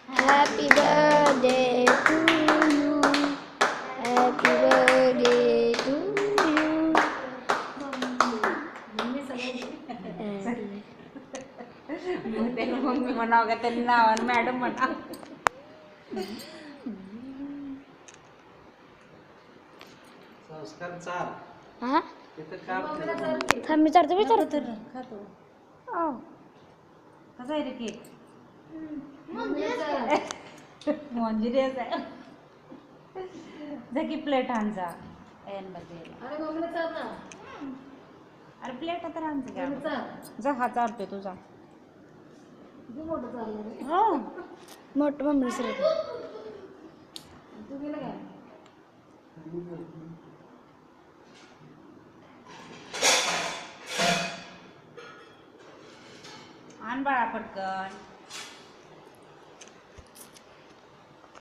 Happy birthday to you. Happy birthday to you. Mummy म्हणावं का त्यांनी नाव मॅडम म्हणा. संस्कार चाल हा तिथं काम थांब विचारतो तर खातो. कसा आहे रे केक? मंजुरियस आहे. जा की प्लेट आण जा. अरे प्लेट तर आण जा. जा हा चालतोय तुझा. हो मोठं मम्मी सर आण बाळा पटकन.